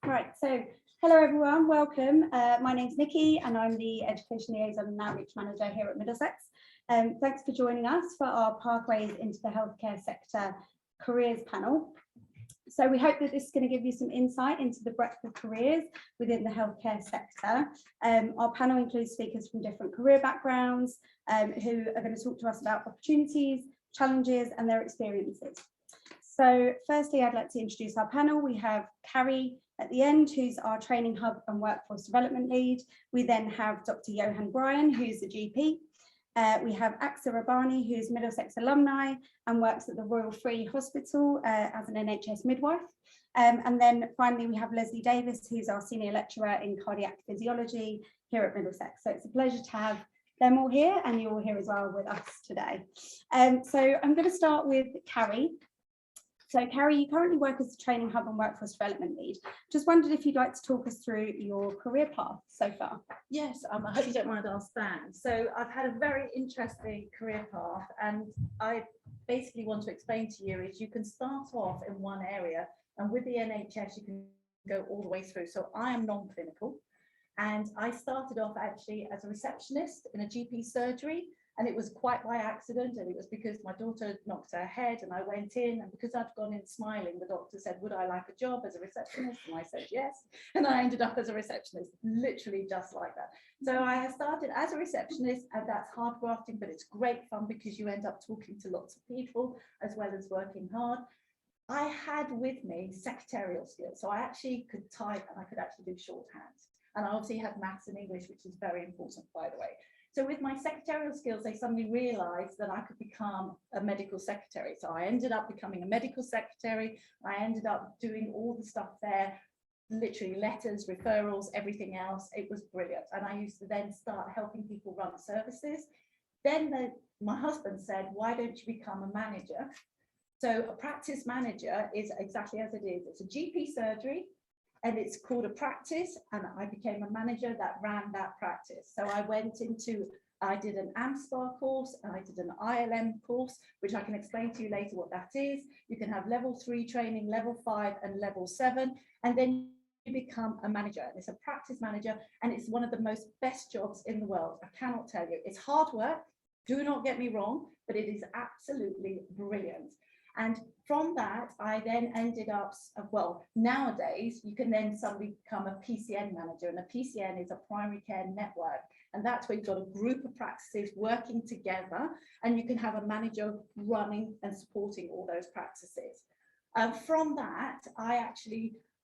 Right, so hello everyone, welcome. My name's Nikki and I'm the Education Liaison and Outreach Manager here at Middlesex. Thanks for joining us for our Pathways into the Healthcare Sector Careers panel. So we hope that this is going to give you some insight into the breadth of careers within the healthcare sector. Our panel includes speakers from different career backgrounds who are going to talk to us about opportunities, challenges and their experiences. So firstly, I'd like to introduce our panel. We have Carrie at the end, who's our Training Hub and Workforce Development Lead. We then have Dr. Johan Bryan, who's a GP. We have Aksa Rabbani, who's Middlesex alumni and works at the Royal Free Hospital as an NHS midwife. And then finally, we have Leslie Davis, who's our Senior Lecturer in Cardiac Physiology here at Middlesex. So it's a pleasure to have them all here and you're all here as well with us today. So I'm going to start with Carrie. So Carrie, you currently work as a Training Hub and Workforce Development Lead. Just wondered if you'd like to talk us through your career path so far. Yes, I hope you don't mind I'll stand. So I've had a very interesting career path and I basically want to explain to you is you can start off in one area and with the NHS you can go all the way through. So I am non-clinical and I started off actually as a receptionist in a GP surgery. And it was quite by accident, and it was because my daughter knocked her head and I went in, and because I'd gone in smiling, the doctor said, would I like a job as a receptionist? And I said yes, and I ended up as a receptionist, literally just like that. So I started as a receptionist, and that's hard grafting, but it's great fun because you end up talking to lots of people as well as working hard. I had with me secretarial skills, so I actually could type and I could actually do shorthand. And I obviously had maths and English, which is very important, by the way. So with my secretarial skills, they suddenly realized that I could become a medical secretary. So I ended up becoming a medical secretary. I ended up doing all the stuff there, literally letters, referrals, everything else. It was brilliant. And I used to then start helping people run services. Then my husband said, why don't you become a manager? So a practice manager is exactly as it is. It's a GP surgery. And it's called a practice, and I became a manager that ran that practice. So I did an AMSPA course, and I did an ILM course, which I can explain to you later what that is. You can have level 3 training, level 5 and level 7, and then you become a manager. And it's a practice manager, and it's one of the most best jobs in the world. I cannot tell you. It's hard work, do not get me wrong, but it is absolutely brilliant. And from that, I then ended up, well, nowadays, you can then suddenly become a PCN manager, and a PCN is a primary care network. And that's where you've got a group of practices working together, and you can have a manager running and supporting all those practices. From that,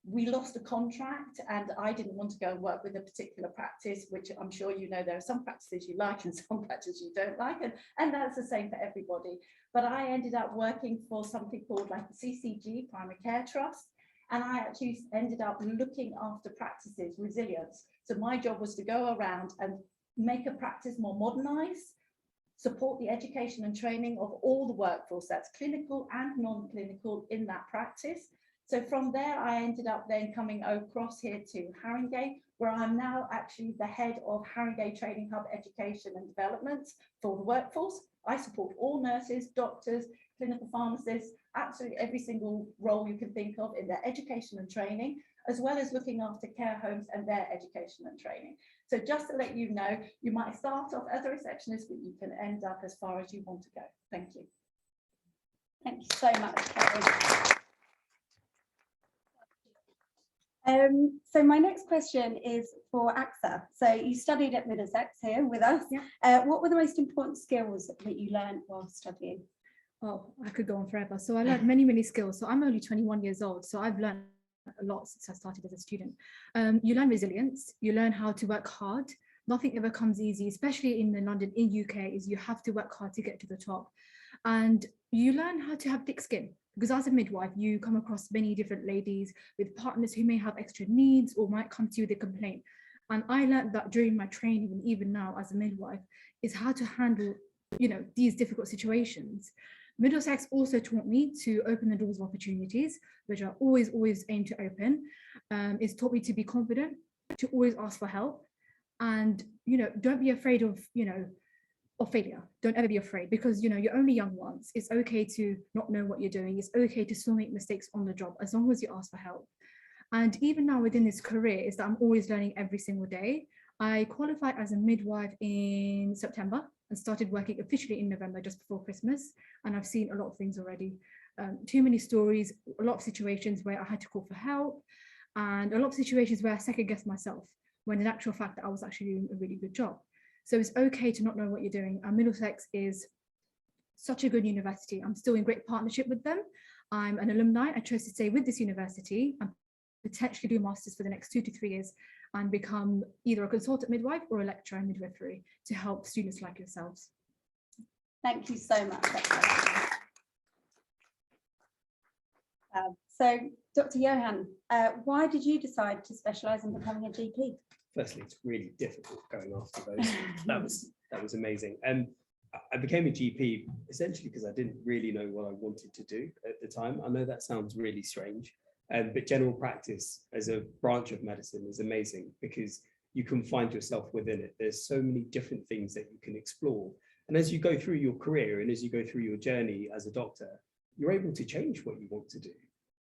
we lost a contract and I didn't want to go and work with a particular practice, which I'm sure you know there are some practices you like and some practices you don't like, and that's the same for everybody. But I ended up working for something called like the CCG, Primary Care Trust, and I actually ended up looking after practices, resilience. So my job was to go around and make a practice more modernized, support the education and training of all the workforce, that's clinical and non-clinical in that practice. So from there, I ended up then coming across here to Haringey, where I'm now actually the head of Haringey Training Hub Education and Development for the workforce. I support all nurses, doctors, clinical pharmacists, absolutely every single role you can think of in their education and training, as well as looking after care homes and their education and training. So just to let you know, you might start off as a receptionist, but you can end up as far as you want to go. Thank you. Thank you so much, Carrie. So my next question is for Aksa. So you studied at Middlesex here with us. Yeah. What were the most important skills that you learned while studying? Oh, I could go on forever. So I learned many skills. So I'm only 21 years old. So I've learned a lot since I started as a student. You learn resilience. You learn how to work hard. Nothing ever comes easy, especially in London, in UK, is you have to work hard to get to the top. And you learn how to have thick skin. Because as a midwife, you come across many different ladies with partners who may have extra needs or might come to you with a complaint. And I learned that during my training, and even now as a midwife, is how to handle, these difficult situations. Middlesex also taught me to open the doors of opportunities, which I always aim to open. It's taught me to be confident, to always ask for help, and don't be afraid of failure. Don't ever be afraid, because you're only young once. It's okay to not know what you're doing. It's okay to still make mistakes on the job as long as you ask for help. And even now within this career is that I'm always learning every single day. I qualified as a midwife in September and started working officially in November just before Christmas. And I've seen a lot of things already. Too many stories, a lot of situations where I had to call for help, and a lot of situations where I second guessed myself when in actual fact that I was actually doing a really good job. So it's okay to not know what you're doing. And Middlesex is such a good university. I'm still in great partnership with them. I'm an alumni. I chose to stay with this university and potentially do a master's for the next 2 to 3 years and become either a consultant midwife or a lecturer in midwifery to help students like yourselves. Thank you so much. So, Dr. Johan, why did you decide to specialise in becoming a GP? Firstly, it's really difficult going after those. That was amazing. I became a GP essentially because I didn't really know what I wanted to do at the time. I know that sounds really strange, but general practice as a branch of medicine is amazing because you can find yourself within it. There's so many different things that you can explore. And as you go through your career and as you go through your journey as a doctor, you're able to change what you want to do.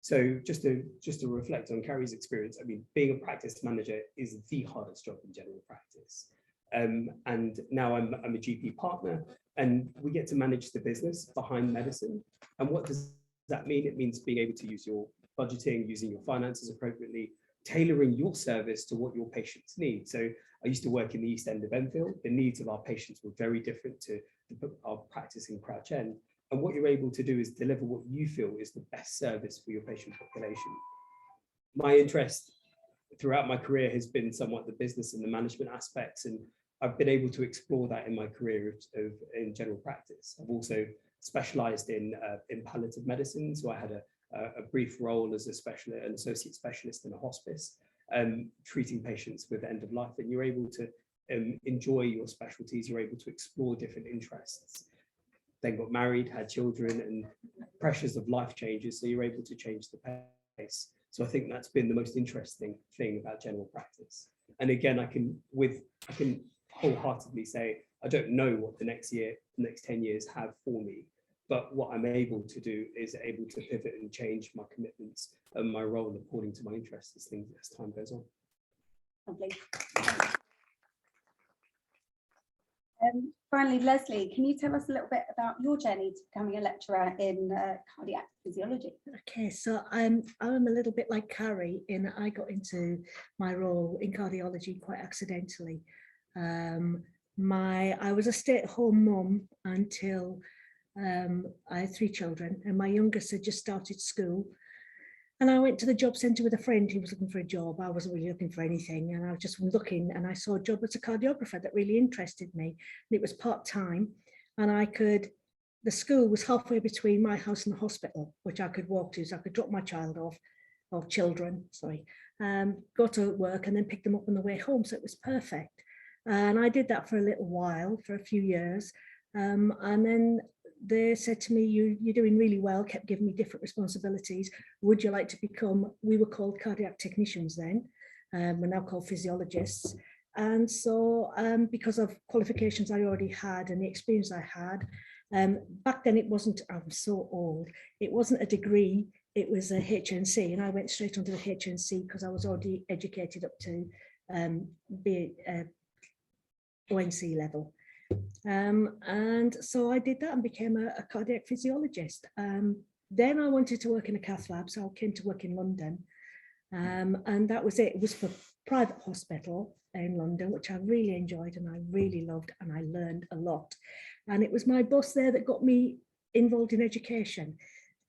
So just to reflect on Carrie's experience, I mean, being a practice manager is the hardest job in general practice. And now I'm a GP partner and we get to manage the business behind medicine. And what does that mean? It means being able to use your budgeting, using your finances appropriately, tailoring your service to what your patients need. So I used to work in the East End of Enfield. The needs of our patients were very different to our practice in Crouch End. And what you're able to do is deliver what you feel is the best service for your patient population. My interest throughout my career has been somewhat the business and the management aspects, and I've been able to explore that in my career in general practice. I've also specialised in palliative medicine, so I had a brief role as an associate specialist in a hospice, treating patients with end of life, and you're able to enjoy your specialties, you're able to explore different interests. Then got married, had children, and pressures of life changes, so you're able to change the pace. So I think that's been the most interesting thing about general practice. And again, I can wholeheartedly say, I don't know what the next 10 years have for me, but what I'm able to do is able to pivot and change my commitments and my role according to my interests as time goes on. Lovely. Finally, Leslie, can you tell us a little bit about your journey to becoming a lecturer in cardiac physiology? Okay, so I'm a little bit like Carrie in I got into my role in cardiology quite accidentally. I was a stay-at-home mum until I had 3 children, and my youngest had just started school. And I went to the job centre with a friend who was looking for a job. I wasn't really looking for anything, and I was just looking, and I saw a job as a cardiographer that really interested me. And it was part-time, and the school was halfway between my house and the hospital, which I could walk to, so I could drop my children, go to work and then pick them up on the way home. So it was perfect. And I did that for a little while, for a few years. And then they said to me, you're doing really well, kept giving me different responsibilities. Would you like to become, we were called cardiac technicians then, we're now called physiologists. And so because of qualifications I already had and the experience I had, back then it wasn't, I'm so old, it wasn't a degree, it was a HNC, and I went straight onto the HNC because I was already educated up to be ONC level. And so I did that and became a cardiac physiologist. Then I wanted to work in a cath lab, so I came to work in London. And that was it. It was for private hospital in London, which I really enjoyed and I really loved, and I learned a lot. And it was my boss there that got me involved in education.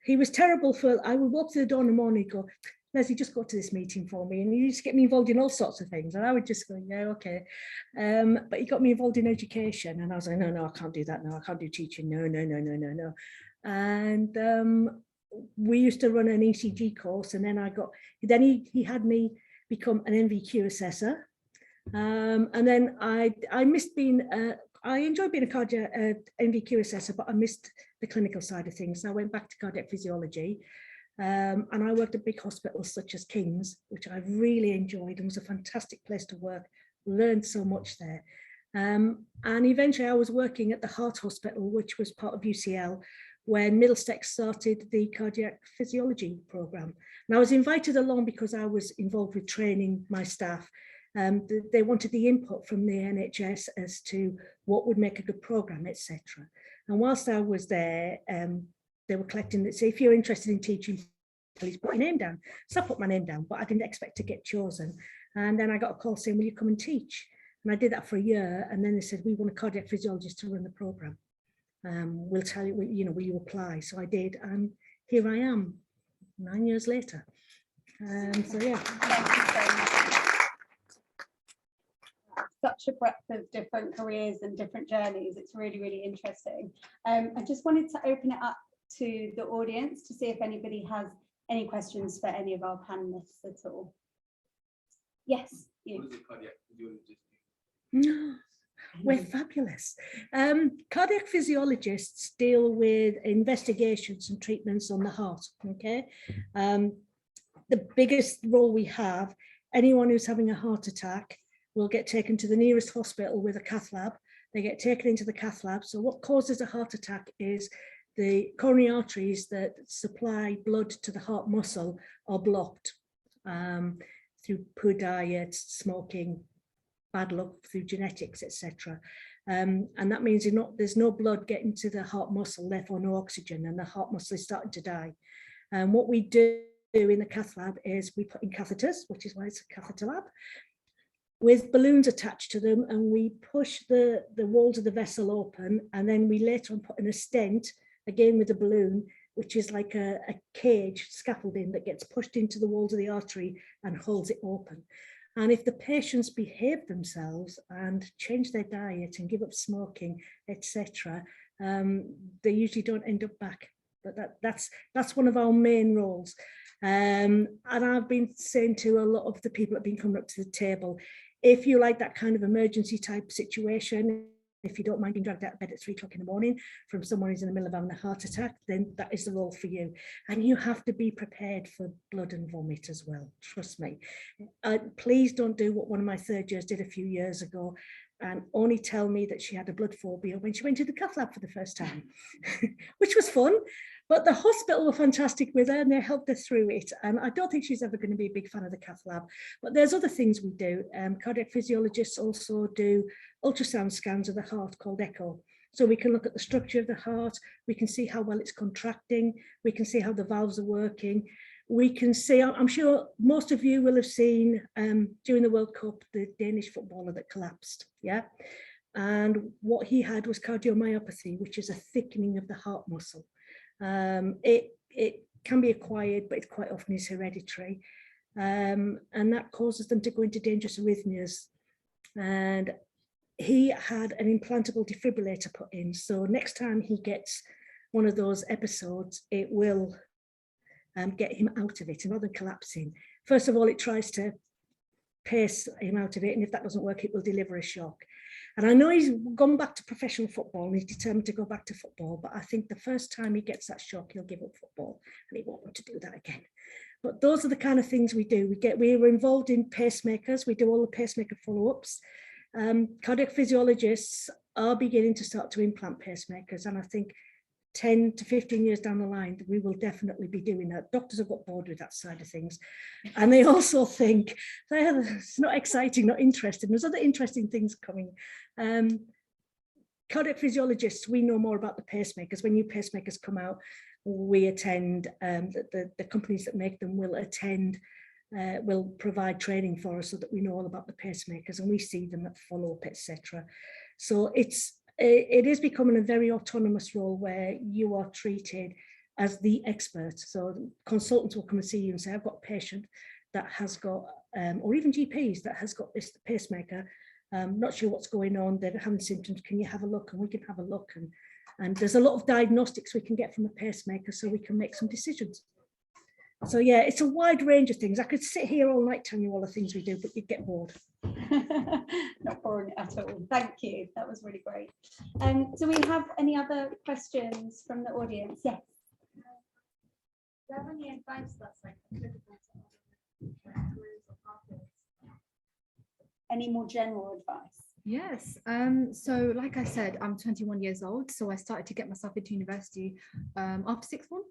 He was terrible I would walk through the door in the morning and go, Leslie, just go to this meeting for me. And he used to get me involved in all sorts of things. And I would just go, yeah, okay. But he got me involved in education. And I was like, no, I can't do that. No, I can't do teaching. No. And we used to run an ECG course. And then he had me become an NVQ assessor. And then I missed being, I enjoyed being a cardiac NVQ assessor, but I missed the clinical side of things. So I went back to cardiac physiology. And I worked at big hospitals such as King's, which I really enjoyed and was a fantastic place to work, learned so much there. And eventually I was working at the Heart Hospital, which was part of UCL, when Middlesex started the cardiac physiology program. And I was invited along because I was involved with training my staff. They wanted the input from the NHS as to what would make a good program, etc. And whilst I was there, they were collecting that. So if you're interested in teaching, please put your name down. So I put my name down, but I didn't expect to get chosen. And then I got a call saying, will you come and teach? And I did that for a year. And then they said, we want a cardiac physiologist to run the program. We'll tell you, you know, will you apply? So I did, and here I am 9 years later. So yeah. Thank you so much. Such a breadth of different careers and different journeys. It's really, really interesting. I just wanted to open it up to the audience to see if anybody has any questions for any of our panelists at all. Yes, you. No, we're fabulous. Cardiac physiologists deal with investigations and treatments on the heart. Okay, the biggest role we have, anyone who's having a heart attack will get taken to the nearest hospital with a cath lab. They get taken into the cath lab. So what causes a heart attack is the coronary arteries that supply blood to the heart muscle are blocked through poor diet, smoking, bad luck, through genetics, etc. And that means there's no blood getting to the heart muscle, therefore no oxygen, and the heart muscle is starting to die. And what we do in the cath lab is we put in catheters, which is why it's a catheter lab, with balloons attached to them, and we push the walls of the vessel open, and then we later on put in a stent, again with a balloon, which is like a cage scaffolding that gets pushed into the walls of the artery and holds it open. And if the patients behave themselves and change their diet and give up smoking, etc., they usually don't end up back. But that's one of our main roles. And I've been saying to a lot of the people that have been coming up to the table, if you like that kind of emergency type situation, if you don't mind being dragged out of bed at 3 o'clock in the morning from someone who's in the middle of having a heart attack, then that is the role for you. And you have to be prepared for blood and vomit as well, trust me. Please don't do what one of my third years did a few years ago and only tell me that she had a blood phobia when she went to the cath lab for the first time, which was fun. But the hospital were fantastic with her and they helped her through it. And I don't think she's ever going to be a big fan of the cath lab. But there's other things we do. Cardiac physiologists also do ultrasound scans of the heart called echo. So we can look at the structure of the heart. We can see how well it's contracting. We can see how the valves are working. We can see, I'm sure most of you will have seen during the World Cup, the Danish footballer that collapsed. Yeah. And what he had was cardiomyopathy, which is a thickening of the heart muscle. It can be acquired, but it quite often is hereditary. And that causes them to go into dangerous arrhythmias. And he had an implantable defibrillator put in. So next time he gets one of those episodes, it will get him out of it, and rather than collapsing. First of all, it tries to pace him out of it. And if that doesn't work, it will deliver a shock. And I know he's gone back to professional football and he's determined to go back to football, but I think the first time he gets that shock, he'll give up football and he won't want to do that again. But those are the kind of things we do. We were involved in pacemakers. We do all the pacemaker follow-ups. Cardiac physiologists are beginning to start to implant pacemakers. And I think 10 to 15 years down the line, we will definitely be doing that. Doctors have got bored with that side of things. And they also think, it's not exciting, not interesting. There's other interesting things coming. Cardiac physiologists, we know more about the pacemakers. When new pacemakers come out, we attend, the companies that make them will attend, will provide training for us so that we know all about the pacemakers and we see them at follow-up, etc. So it is becoming a very autonomous role where you are treated as the expert. So consultants will come and see you and say, I've got a patient that has got, or even GPs that has got this pacemaker, not sure what's going on, they're having symptoms, can you have a look? And we can have a look. And there's a lot of diagnostics we can get from a pacemaker so we can make some decisions. So yeah, it's a wide range of things. I could sit here all night telling you all the things we do, but you'd get bored. Not boring at all. Thank you. That was really great. Do we have any other questions from the audience? Yes. Do you have any advice that's like applicable to other careers or pathways? Any more general advice? Yes. So like I said, I'm 21 years old. So I started to get myself into university after sixth form.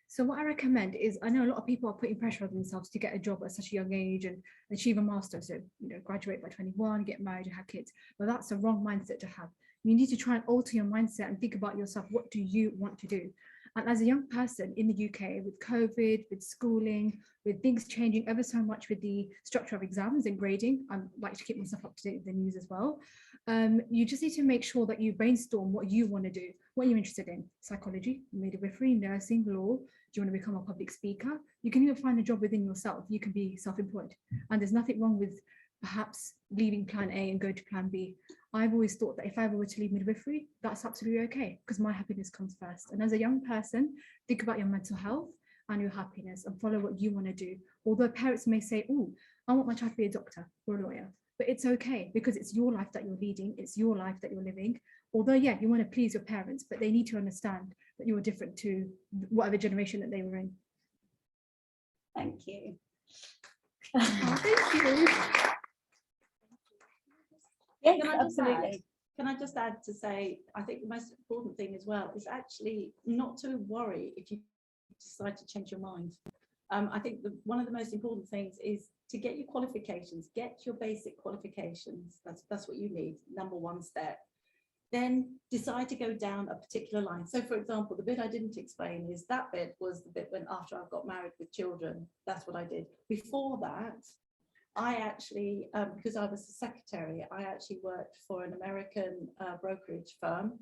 So what I recommend is, I know a lot of people are putting pressure on themselves to get a job at such a young age and achieve a master. So, graduate by 21, get married and have kids. But that's a wrong mindset to have. You need to try and alter your mindset and think about yourself. What do you want to do? And as a young person in the UK, with COVID, with schooling, with things changing ever so much with the structure of exams and grading, I like to keep myself up to date with the news as well. You just need to make sure that you brainstorm what you want to do, what you're interested in: psychology, midwifery, nursing, law. Do you want to become a public speaker? You can even find a job within yourself. You can be self-employed. And there's nothing wrong with perhaps leaving plan A and go to plan B. I've always thought that if I were to leave midwifery, that's absolutely okay, because my happiness comes first. And as a young person, think about your mental health and your happiness and follow what you want to do. Although parents may say, oh, I want my child to be a doctor or a lawyer, but it's okay, because it's your life that you're leading. It's your life that you're living. Although, yeah, you want to please your parents, but they need to understand that you're different to whatever generation that they were in. Thank you. Oh, thank you. Yes, Can I just add? absolutely. Can I just add to say, I think the most important thing as well is actually not to worry if you decide to change your mind. I think one of the most important things is to get your qualifications, get your basic qualifications. That's what you need, number one step. Then decide to go down a particular line. So for example, the bit I didn't explain is that bit was the bit when after I got married with children, that's what I did. Before that, I actually, because I was a secretary, I actually worked for an American brokerage firm.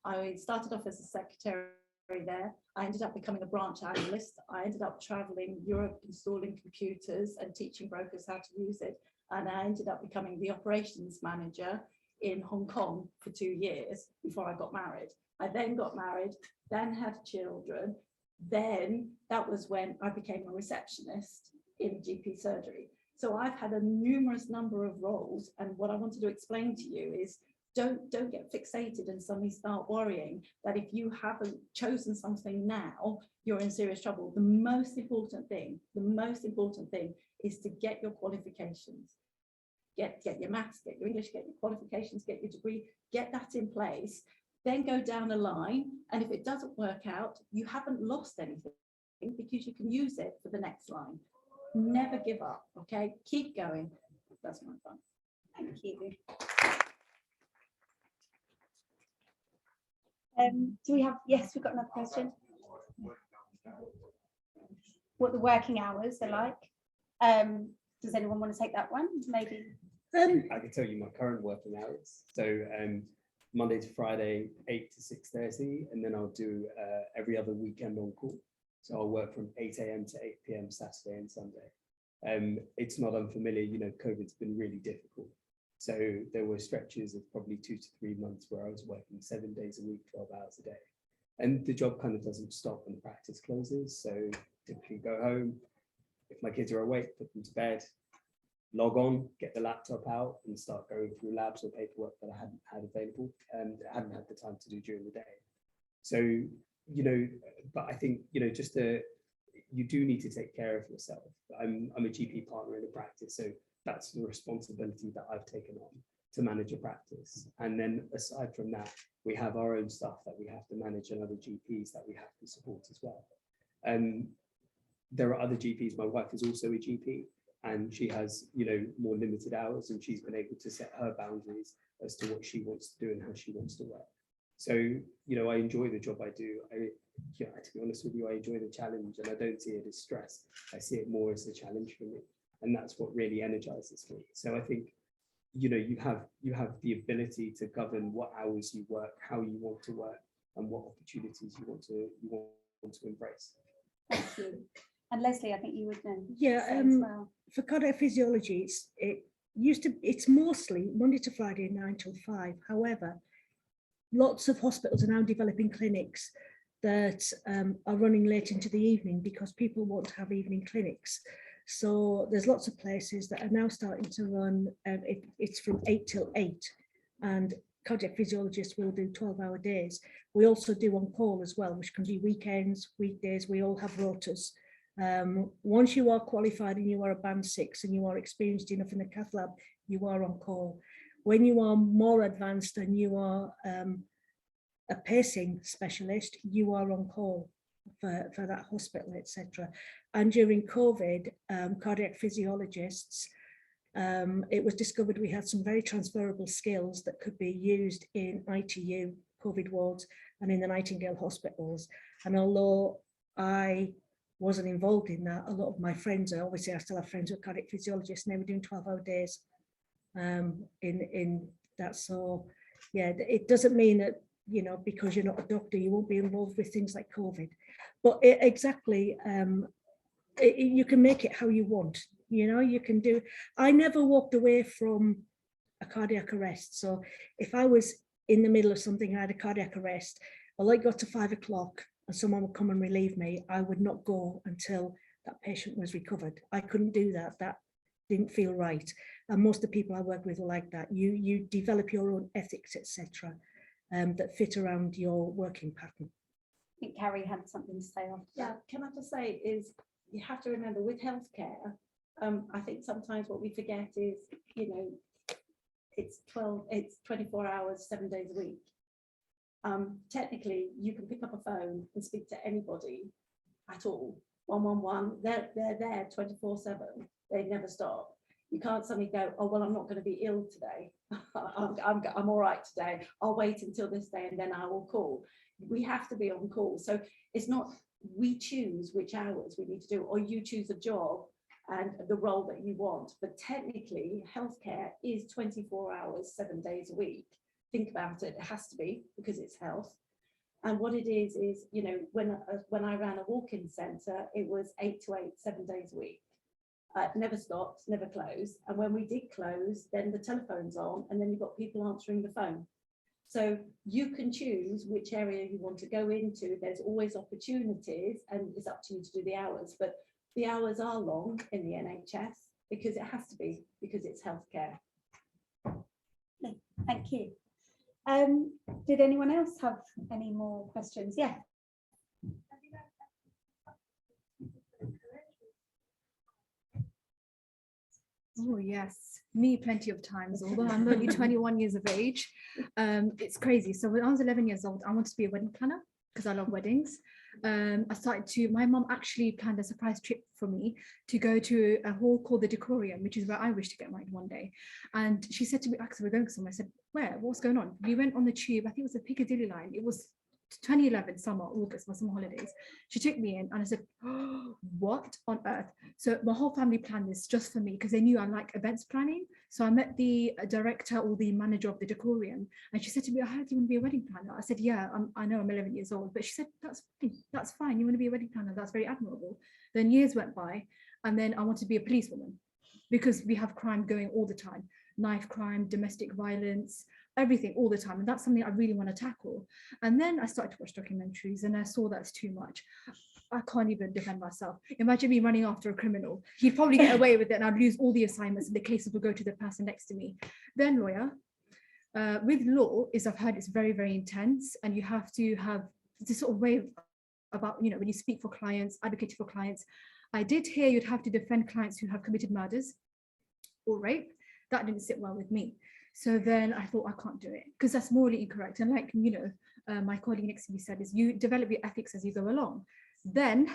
I started off as a secretary there. I ended up becoming a branch analyst. I ended up traveling Europe, installing computers and teaching brokers how to use it. And I ended up becoming the operations manager in Hong Kong for 2 years before I got married. I then got married, then had children. Then that was when I became a receptionist in GP surgery. So I've had a numerous number of roles, and what I wanted to explain to you is don't get fixated and suddenly start worrying that if you haven't chosen something now, you're in serious trouble. The most important thing is to get your qualifications. Get your maths, get your English, get your qualifications, get your degree, get that in place, then go down a line. And if it doesn't work out, you haven't lost anything, because you can use it for the next line. Never give up, okay? Keep going. That's my advice. Thank you. Do we have, yes, we've got another question. What the working hours are like. Does anyone want to take that one? Maybe. I can tell you my current working hours. So Monday to Friday, 8 to 6:30, and then I'll do every other weekend on call. So I'll work from 8 a.m. to 8 p.m. Saturday and Sunday. It's not unfamiliar, COVID's been really difficult. So there were stretches of probably 2 to 3 months where I was working 7 days a week, 12 hours a day. And the job kind of doesn't stop when practice closes. So typically go home, if my kids are awake, put them to bed, log on, get the laptop out and start going through labs or paperwork that I hadn't had available and hadn't had the time to do during the day. So, but I think, you do need to take care of yourself. I'm a GP partner in a practice, so that's the responsibility that I've taken on to manage a practice. And then aside from that, we have our own stuff that we have to manage and other GPs that we have to support as well. There are other GPs. My wife is also a GP, and she has, more limited hours, and she's been able to set her boundaries as to what she wants to do and how she wants to work. So, I enjoy the job I do. To be honest with you, I enjoy the challenge, and I don't see it as stress. I see it more as a challenge for me, and that's what really energizes me. So I think, you have the ability to govern what hours you work, how you want to work, and what opportunities you want to embrace. Thank you. And Leslie, I think you would then. Yeah, well. For cardiac physiology, it's mostly Monday to Friday, 9 till 5. However, lots of hospitals are now developing clinics that are running late into the evening because people want to have evening clinics. So there's lots of places that are now starting to run, it's from 8 till 8, and cardiac physiologists will do 12-hour days. We also do on call as well, which can be weekends, weekdays. We all have rotas. Once you are qualified and you are a band 6 and you are experienced enough in the cath lab, you are on call. when you are more advanced and you are a pacing specialist, you are on call for that hospital, etc. And during COVID, cardiac physiologists, it was discovered we had some very transferable skills that could be used in ITU COVID wards and in the Nightingale hospitals. And although I wasn't involved in that, a lot of my friends, obviously I still have friends who are cardiac physiologists, and they were doing 12-hour days in that. So yeah, it doesn't mean that, you know, because you're not a doctor, you won't be involved with things like COVID. But you can make it how you want. You know, you can do. I never walked away from a cardiac arrest. So if I was in the middle of something, I had a cardiac arrest, well, I got to 5 o'clock and someone would come and relieve me, I would not go until that patient was recovered. I couldn't do that. That didn't feel right. And most of the people I work with are like that. You develop your own ethics, etc., that fit around your working pattern. I think Carrie had something to say after Yeah, that. can I just say is you have to remember with healthcare, I think sometimes what we forget is, you know, it's 24 hours, 7 days a week. Technically, you can pick up a phone and speak to anybody at all. 111, they're there 24/7. They never stop. You can't suddenly go, oh, well, I'm not going to be ill today. I'm all right today. I'll wait until this day and then I will call. We have to be on call. So it's not we choose which hours we need to do, or you choose a job and the role that you want. But technically, healthcare is 24 hours, 7 days a week. Think about it. It has to be, because it's health. And what it is, you know, when I ran a walk-in centre, it was 8 to 8, 7 days a week. Never stopped, never closed. And when we did close, then the telephone's on, and then you've got people answering the phone. So you can choose which area you want to go into. There's always opportunities, and it's up to you to do the hours. But the hours are long in the NHS because it has to be, because it's healthcare. Thank you. Did anyone else have any more questions? Yeah. Oh yes, me plenty of times, although I'm only 21 years of age. It's crazy. So when I was 11 years old, I wanted to be a wedding planner because I love weddings. My mom actually planned a surprise trip for me to go to a hall called the Decorium, which is where I wish to get married one day. And she said to me, Axel, we're going somewhere. I said, where? What's going on? We went on the tube, I think it was the Piccadilly line. It was 2011 summer, August, my summer holidays. She took me in and I said, oh, what on earth? So my whole family planned this just for me because they knew I like events planning. So I met the director or the manager of the Decorium, and she said to me, I heard you want to be a wedding planner. I said, yeah, I know I'm 11 years old, but she said, that's fine. You want to be a wedding planner? That's very admirable. Then years went by, and then I wanted to be a policewoman because we have crime going all the time, knife crime, domestic violence, everything all the time. And that's something I really want to tackle. And then I started to watch documentaries and I saw that's too much. I can't even defend myself. Imagine me running after a criminal. He'd probably get away with it and I'd lose all the assignments and the cases would go to the person next to me. Then lawyer. With law, I've heard it's very, very intense, and you have to have this sort of way about, you know, when you speak for clients, advocate for clients. I did hear you'd have to defend clients who have committed murders or rape. That didn't sit well with me. So then I thought, I can't do it because that's morally incorrect. And like, you know, my colleague next to me said, is you develop your ethics as you go along. Then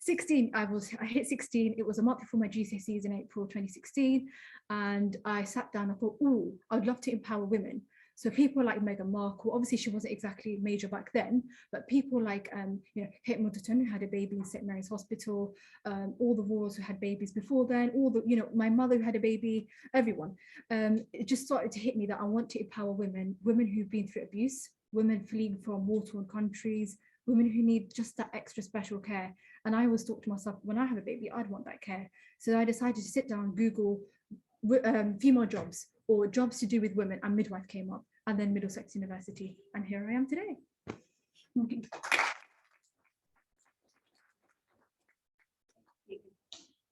16, I hit 16. It was a month before my GCSEs in April 2016. And I sat down and thought, oh, I'd love to empower women. So people like Meghan Markle, obviously she wasn't exactly major back then, but people like, you know, Kate Middleton, who had a baby in St. Mary's Hospital, all the royals who had babies before then, all the, you know, my mother who had a baby, everyone. It just started to hit me that I want to empower women who've been through abuse, women fleeing from war-torn countries, women who need just that extra special care. And I always thought to myself, when I have a baby, I'd want that care. So I decided to sit down, Google female jobs or jobs to do with women, and midwife came up, and then Middlesex University, and here I am today.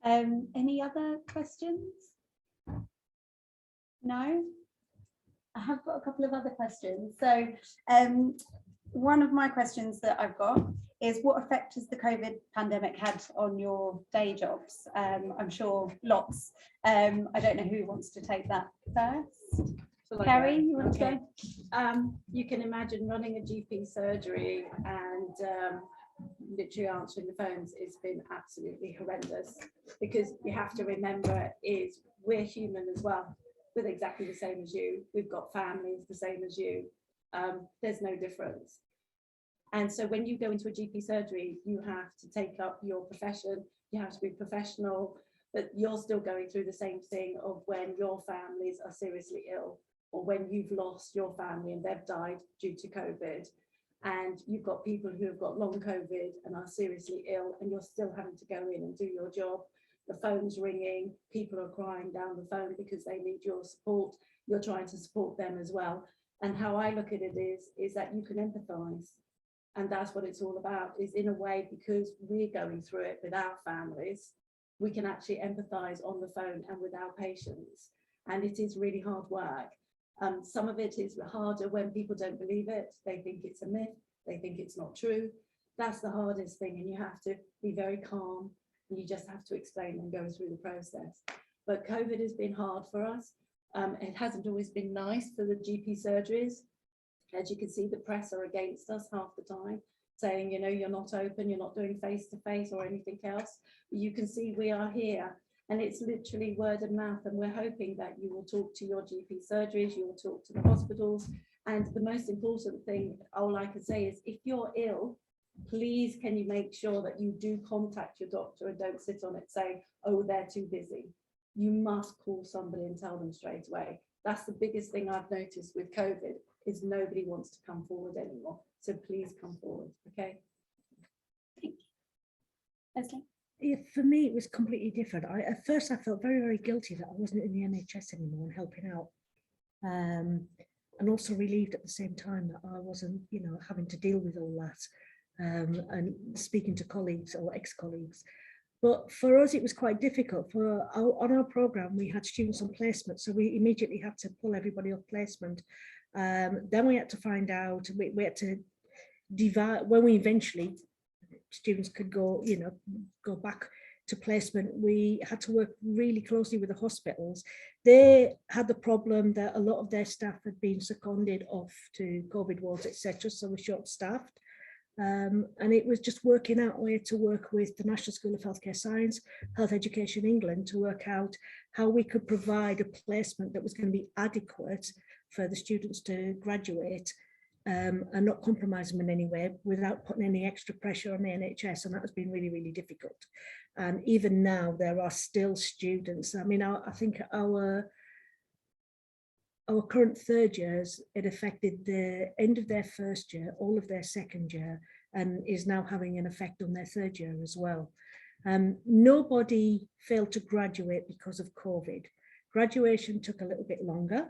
Any other questions? No? I have got a couple of other questions. So one of my questions that I've got is what effect has the COVID pandemic had on your day jobs? I'm sure lots. I don't know who wants to take that first. Carrie, you want to go? You can imagine running a GP surgery and literally answering the phones. It's been absolutely horrendous, because you have to remember is we're human as well. We're exactly the same as you. We've got families the same as you. There's no difference. And so when you go into a GP surgery, you have to take up your profession. You have to be professional, but you're still going through the same thing of when your families are seriously ill, or when you've lost your family and they've died due to COVID. And you've got people who have got long COVID and are seriously ill, and you're still having to go in and do your job. The phone's ringing, people are crying down the phone because they need your support. You're trying to support them as well. And how I look at it is that you can empathize. And that's what it's all about, is in a way, because we're going through it with our families, we can actually empathize on the phone and with our patients. And it is really hard work. Some of it is harder when people don't believe it. They think it's a myth. They think it's not true. That's the hardest thing. And you have to be very calm. And you just have to explain and go through the process. But COVID has been hard for us. It hasn't always been nice for the GP surgeries. As you can see, the press are against us half the time, saying, you know, you're not open, you're not doing face-to-face or anything else. But you can see we are here. And it's literally word of mouth, and we're hoping that you will talk to your GP surgeries, you will talk to the hospitals. And the most important thing, all I can say is, if you're ill, please can you make sure that you do contact your doctor and don't sit on it saying, oh, they're too busy. You must call somebody and tell them straight away. That's the biggest thing I've noticed with COVID, is nobody wants to come forward anymore. So please come forward, okay? Thank you. Leslie? Yeah, for me, it was completely different. At first, I felt very, very guilty that I wasn't in the NHS anymore and helping out. And also relieved at the same time that I wasn't, you know, having to deal with all that and speaking to colleagues or ex-colleagues. But for us, it was quite difficult. On our programme, we had students on placement, so we immediately had to pull everybody off placement. Then we had to find out, we had to divide, when we eventually, students could go, you know, go back to placement, we had to work really closely with the hospitals. They had the problem that a lot of their staff had been seconded off to COVID wards, etc. So we're short-staffed. And it was just working out a way to work with the National School of Healthcare Science, Health Education England, to work out how we could provide a placement that was going to be adequate for the students to graduate and not compromise them in any way without putting any extra pressure on the NHS. And that has been really, really difficult. And even now, there are still students. I mean, I think our current third years, it affected the end of their first year, all of their second year, and is now having an effect on their third year as well. Nobody failed to graduate because of COVID. Graduation took a little bit longer,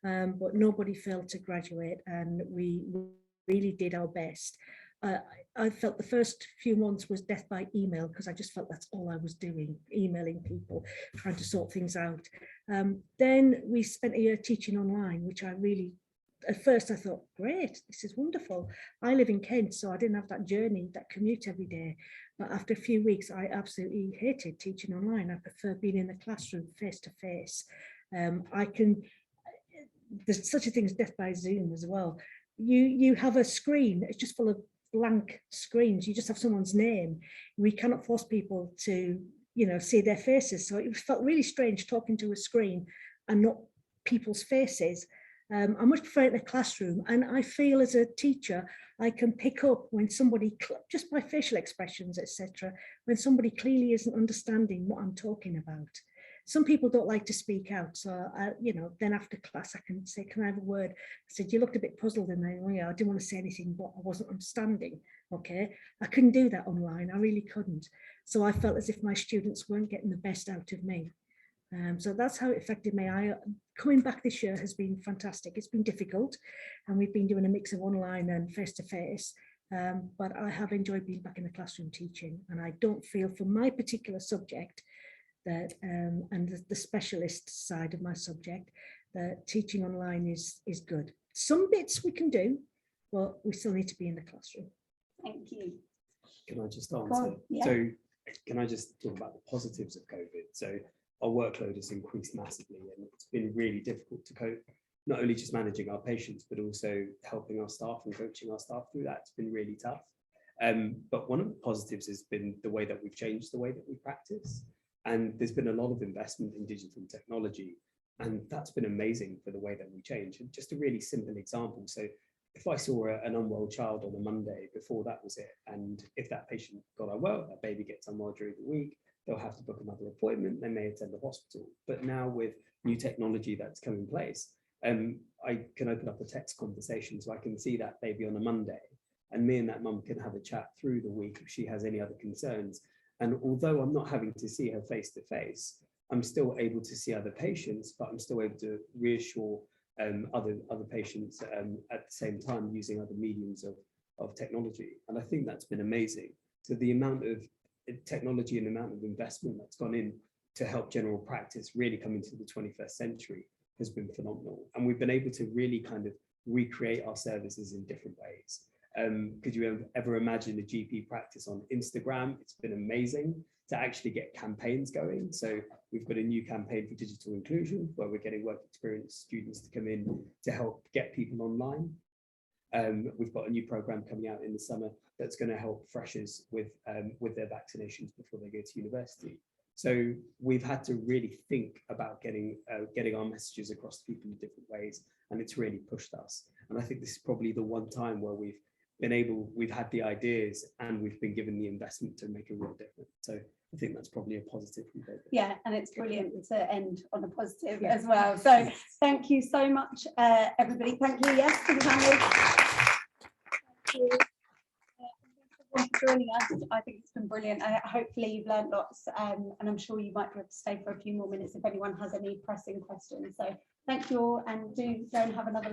but nobody failed to graduate, and we really did our best. I felt the first few months was death by email, because I just felt that's all I was doing, emailing people, trying to sort things out. Then we spent a year teaching online, which I really, at first I thought, great, this is wonderful. I live in Kent, so I didn't have that journey, that commute every day. But after a few weeks, I absolutely hated teaching online. I prefer being in the classroom face to face. There's such a thing as death by Zoom as well. You have a screen, it's just full of blank screens. You just have someone's name. We cannot force people to, you know, see their faces. So it felt really strange talking to a screen and not people's faces. I much prefer it in a classroom. And I feel as a teacher, I can pick up when somebody, just by facial expressions, etc., when somebody clearly isn't understanding what I'm talking about. Some people don't like to speak out, so you know, then after class I can say, can I have a word? I said, you looked a bit puzzled, and then, oh yeah, I didn't want to say anything, but I wasn't understanding. Okay, I couldn't do that online, I really couldn't. So I felt as if my students weren't getting the best out of me. So that's how it affected me. Coming back this year has been fantastic. It's been difficult, and we've been doing a mix of online and face-to-face, but I have enjoyed being back in the classroom teaching, and I don't feel for my particular subject that and the specialist side of my subject, that teaching online is good. Some bits we can do, but we still need to be in the classroom. Thank you. Can I just Go answer? on, yeah. So can I just talk about the positives of COVID? So our workload has increased massively and it's been really difficult to cope, not only just managing our patients, but also helping our staff and coaching our staff through that. It's been really tough. But one of the positives has been the way that we've changed the way that we practice. And there's been a lot of investment in digital technology. And that's been amazing for the way that we change. And just a really simple example. So if I saw an unwell child on a Monday, before that was it. And if that patient got unwell, that baby gets unwell during the week, they'll have to book another appointment. They may attend the hospital. But now with new technology that's come in place, I can open up a text conversation so I can see that baby on a Monday. And me and that mum can have a chat through the week if she has any other concerns. And although I'm not having to see her face to face, I'm still able to see other patients, but I'm still able to reassure other patients at the same time using other mediums of technology. And I think that's been amazing. So the amount of technology and the amount of investment that's gone in to help general practice really come into the 21st century has been phenomenal. And we've been able to really kind of recreate our services in different ways. Could you ever imagine a GP practice on Instagram? It's been amazing to actually get campaigns going. So we've got a new campaign for digital inclusion where we're getting work experience students to come in to help get people online. We've got a new program coming out in the summer that's going to help freshers with their vaccinations before they go to university. So we've had to really think about getting our messages across to people in different ways, and it's really pushed us. And I think this is probably the one time where we've had the ideas and we've been given the investment to make a real difference. So I think that's probably a positive from COVID. Yeah, and it's brilliant to end on a positive as well. So thank you so much, everybody. Thank you, yes, to the panel. Thank you. Thank you for joining us. I think it's been brilliant. Hopefully you've learned lots, and I'm sure you might have to stay for a few more minutes if anyone has any pressing questions. So thank you all, and do go and have another look.